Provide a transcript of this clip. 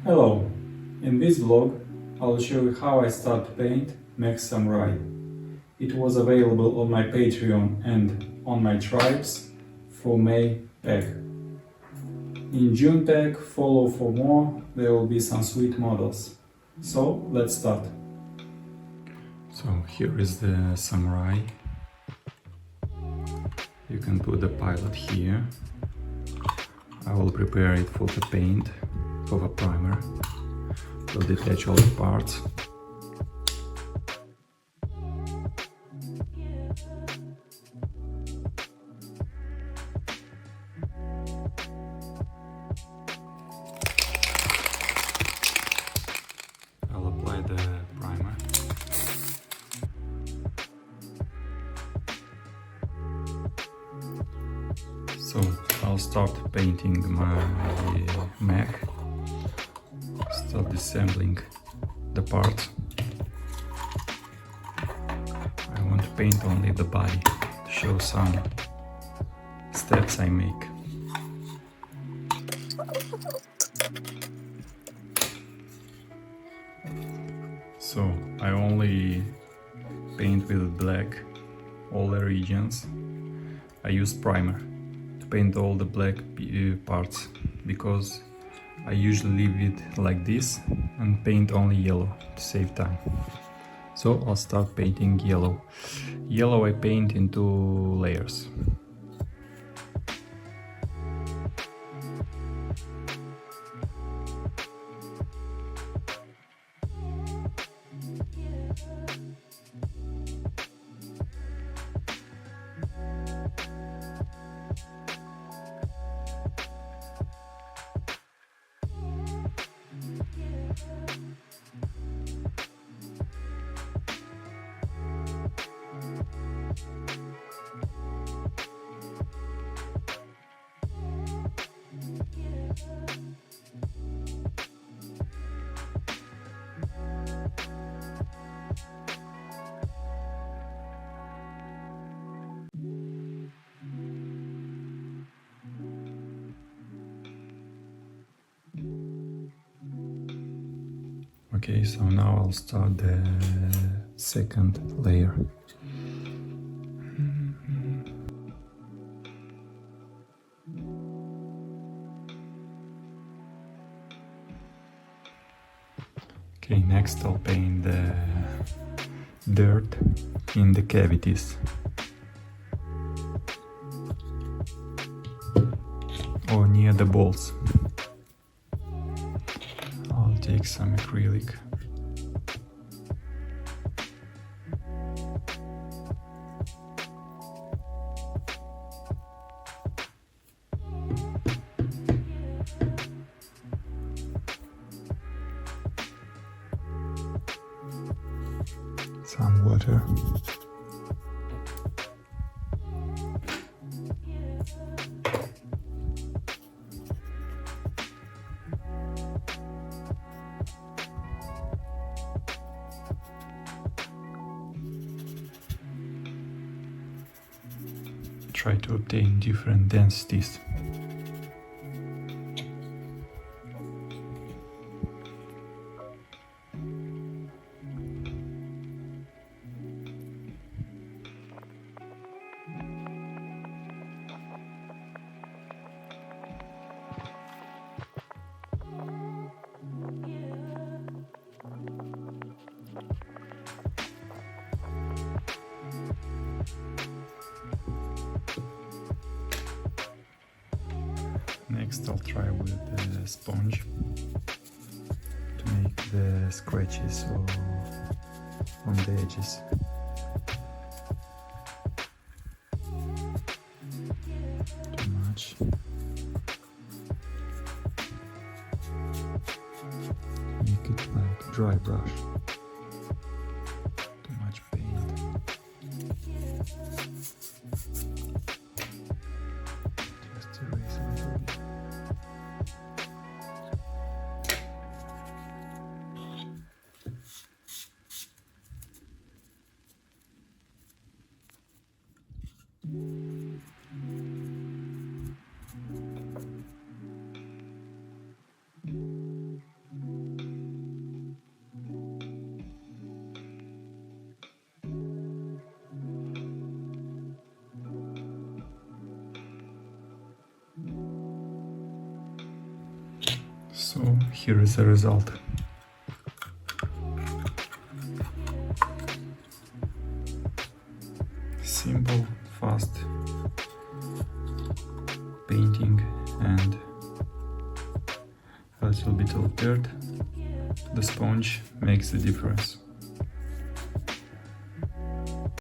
Hello! In this vlog, I'll show you how I start to paint Mech Samurai. It was available on my Patreon and on my tribes for May pack. In June pack, follow for more, there will be some sweet models. So, let's start. So here is the Samurai. You can put the pilot here. I will prepare it for the paint, for the primer. Will detach all the parts. I'll apply the primer. So I'll start painting my mech. Start disassembling the parts. I want to paint only the body to show some steps I make. So I only paint with black all the regions. I use primer to paint all the black parts because I usually leave it like this and paint only yellow to save time. So I'll start painting yellow. Yellow I paint in 2 layers. Okay, so now I'll start the second layer. Okay, next I'll paint the dirt in the cavities. Or near the balls. I'll take some acrylic. Some water. Try to obtain different densities. Next I'll try with the sponge to make the scratches on the edges. Too much. Make it like a dry brush. Too much paint. Just erase a little bit. here is the result. Simple, fast painting and a little bit of dirt. The sponge makes the difference.